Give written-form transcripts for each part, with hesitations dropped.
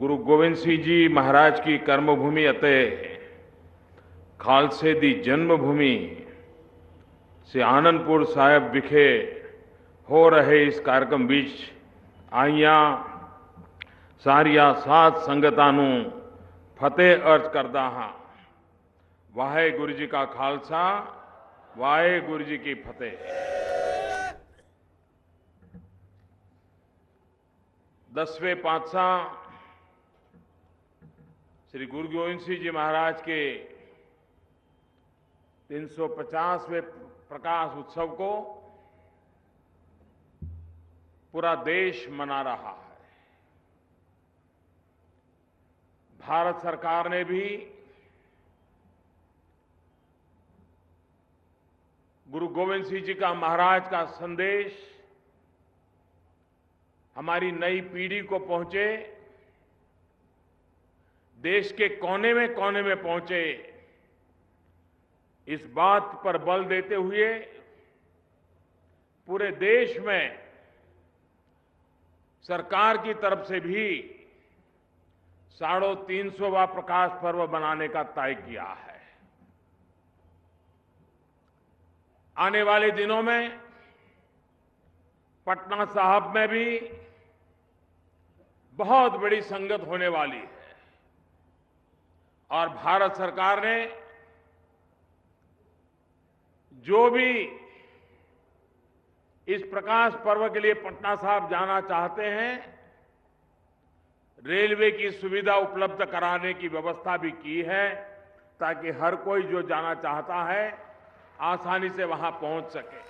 गुरु गोविंद सिंह जी महाराज की कर्मभूमि ਅਤੇ ਖਾਲਸੇ ਦੀ जन्म भूमि से आनंदपुर साहिब विखे हो रहे इस कार्यक्रम बीच आइयां सारिया साध संगतां नूं फतेह अर्ज करदा हां। वाहेगुरु जी का खालसा, वाहेगुरु जी की फतेह। 10वें पातशाह श्री गुरु गोविंद सिंह जी महाराज के 350वें प्रकाश उत्सव को पूरा देश मना रहा है। भारत सरकार ने भी गुरु गोविंद सिंह जी का महाराज का संदेश हमारी नई पीढ़ी को पहुंचे, देश के कोने में पहुंचे, इस बात पर बल देते हुए पूरे देश में सरकार की तरफ से भी 350वां प्रकाश पर्व मनाने का तय किया है। आने वाले दिनों में पटना साहिब में भी बहुत बड़ी संगत होने वाली है और भारत सरकार ने जो भी इस प्रकाश पर्व के लिए पटना साहिब जाना चाहते हैं, रेलवे की सुविधा उपलब्ध कराने की व्यवस्था भी की है ताकि हर कोई जो जाना चाहता है आसानी से वहां पहुंच सके।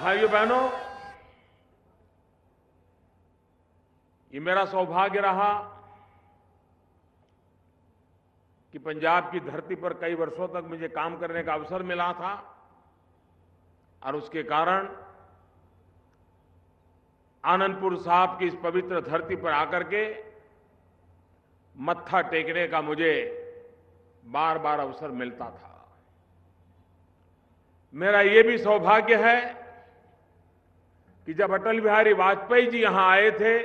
भाइयों बहनों, ये मेरा सौभाग्य रहा कि पंजाब की धरती पर कई वर्षों तक मुझे काम करने का अवसर मिला था और उसके कारण आनंदपुर साहिब की इस पवित्र धरती पर आकर के मत्था टेकने का मुझे बार बार अवसर मिलता था। मेरा ये भी सौभाग्य है कि जब अटल बिहारी वाजपेयी जी यहां आए थे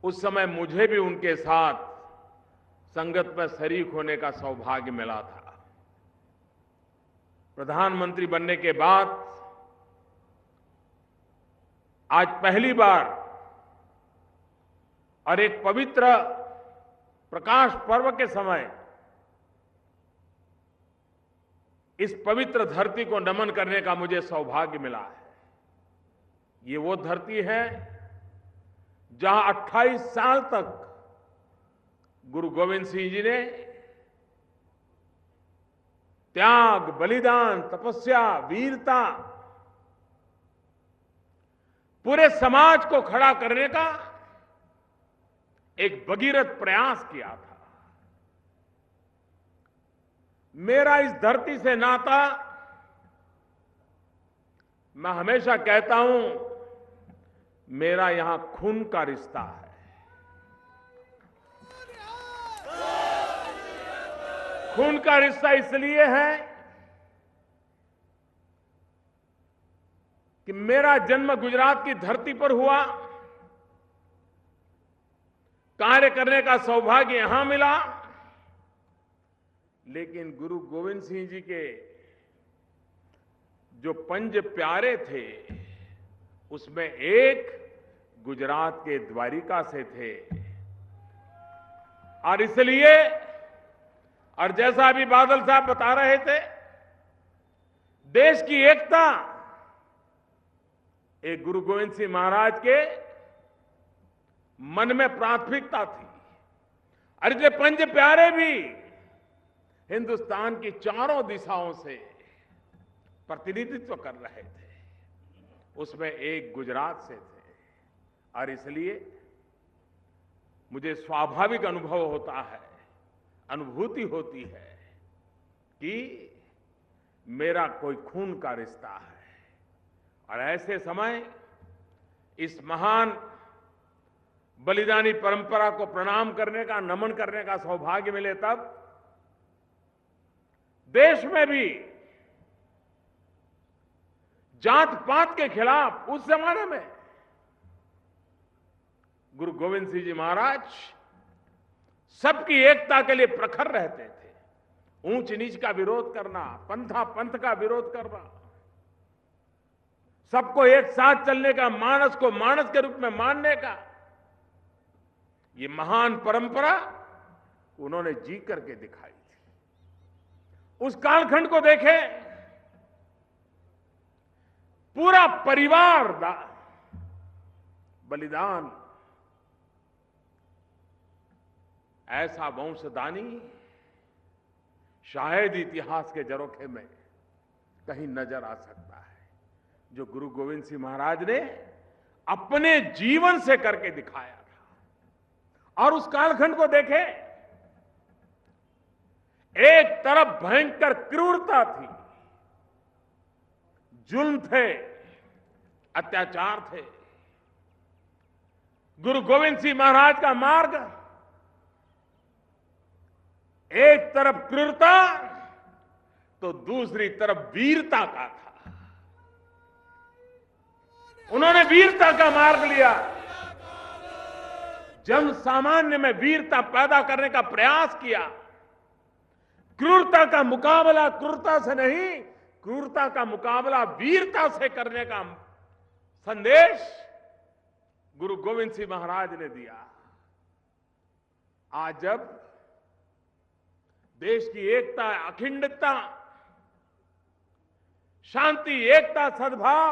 उस समय मुझे भी उनके साथ संगत में शरीक होने का सौभाग्य मिला था। प्रधानमंत्री बनने के बाद आज पहली बार और एक पवित्र प्रकाश पर्व के समय इस पवित्र धरती को नमन करने का मुझे सौभाग्य मिला है। ये वो धरती है जहां 28 साल तक गुरु गोविंद सिंह जी ने त्याग, बलिदान, तपस्या, वीरता, पूरे समाज को खड़ा करने का एक भगीरथ प्रयास किया था। मेरा इस धरती से नाता, मैं हमेशा कहता हूं, मेरा यहां खून का रिश्ता है। खून का रिश्ता इसलिए है कि मेरा जन्म गुजरात की धरती पर हुआ, कार्य करने का सौभाग्य यहां मिला, लेकिन गुरु गोविंद सिंह जी के जो 5 प्यारे थे उसमें एक गुजरात के द्वारिका से थे और इसलिए, और जैसा अभी बादल साहब बता रहे थे, देश की एकता एक गुरु गोविंद सिंह महाराज के मन में प्राथमिकता थी और इसलिए 5 प्यारे भी हिंदुस्तान की चारों दिशाओं से प्रतिनिधित्व कर रहे थे, उसमें एक गुजरात से थे और इसलिए मुझे स्वाभाविक अनुभव होता है, अनुभूति होती है कि मेरा कोई खून का रिश्ता है। और ऐसे समय इस महान बलिदानी परंपरा को प्रणाम करने का, नमन करने का सौभाग्य मिले तब देश में भी जात पात के खिलाफ उस जमाने में गुरु गोविंद सिंह जी महाराज सबकी एकता के लिए प्रखर रहते थे। ऊंच नीच का विरोध करना, पंथा पंथ का विरोध करना, सबको एक साथ चलने का, मानस को मानस के रूप में मानने का, ये महान परंपरा उन्होंने जी करके दिखाई थी। उस कालखंड को देखें, पूरा परिवार बलिदान, ऐसा वंशदानी शायद इतिहास के झरोखे में कहीं नजर आ सकता है, जो गुरु गोविंद सिंह महाराज ने अपने जीवन से करके दिखाया था। और उस कालखंड को देखें, एक तरफ भयंकर क्रूरता थी, जुल्म थे, अत्याचार थे। गुरु गोविंद सिंह महाराज का मार्ग एक तरफ क्रूरता तो दूसरी तरफ वीरता का था। उन्होंने वीरता का मार्ग लिया, जन सामान्य में वीरता पैदा करने का प्रयास किया। क्रूरता का मुकाबला क्रूरता से नहीं, क्रूरता का मुकाबला वीरता से करने का संदेश गुरु गोविंद सिंह महाराज ने दिया। आज जब देश की एकता, अखंडता, शांति, एकता, सद्भाव,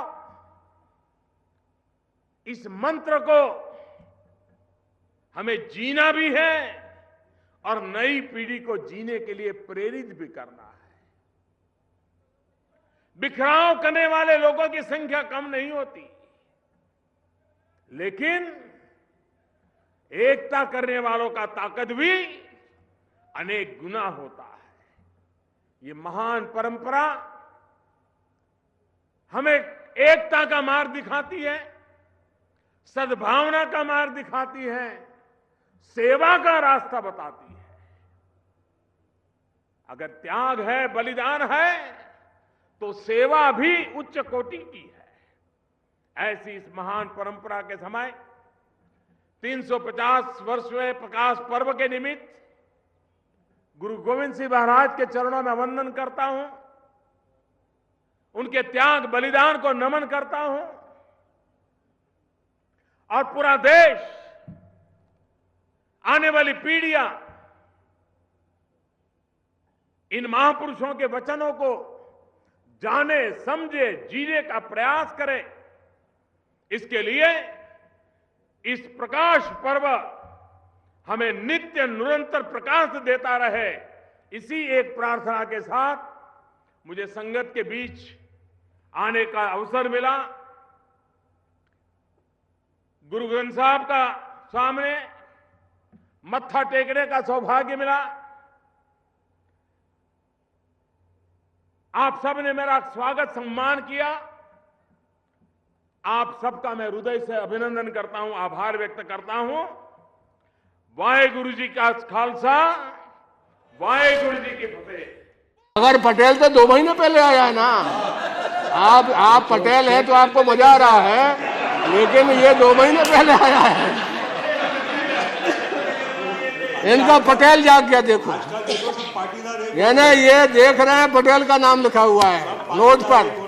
इस मंत्र को हमें जीना भी है और नई पीढ़ी को जीने के लिए प्रेरित भी करना है। बिखराव करने वाले लोगों की संख्या कम नहीं होती, लेकिन एकता करने वालों का ताकत भी अनेक गुना होता है। ये महान परंपरा हमें एकता का मार्ग दिखाती है, सद्भावना का मार्ग दिखाती है, सेवा का रास्ता बताती है। अगर त्याग है, बलिदान है, तो सेवा भी उच्च कोटि की है। ऐसी इस महान परंपरा के समय 350 वर्षवें प्रकाश पर्व के निमित्त गुरु गोविंद सिंह महाराज के चरणों में वंदन करता हूं, उनके त्याग बलिदान को नमन करता हूं और पूरा देश, आने वाली पीढ़ियां इन महापुरुषों के वचनों को जाने, समझे, जीने का प्रयास करे। इसके लिए इस प्रकाश पर्व हमें नित्य निरंतर प्रकाश देता रहे। इसी एक प्रार्थना के साथ मुझे संगत के बीच आने का अवसर मिला। गुरु ग्रंथ साहब का सामने मत्था टेकने का सौभाग्य मिला। आप सबने मेरा स्वागत सम्मान किया। आप सबका मैं हृदय से अभिनंदन करता हूं, आभार व्यक्त करता हूं। वाहेगुरु जी का खालसा, वाहेगुरु जी की फतेह। अगर पटेल तो 2 महीने पहले आया है ना, आप पटेल हैं तो आपको मजा आ रहा है, लेकिन ये 2 महीने पहले आया है। इनका पटेल जाग गया, देखो, यानी ये देख रहे हैं पटेल का नाम लिखा हुआ है नोट पर।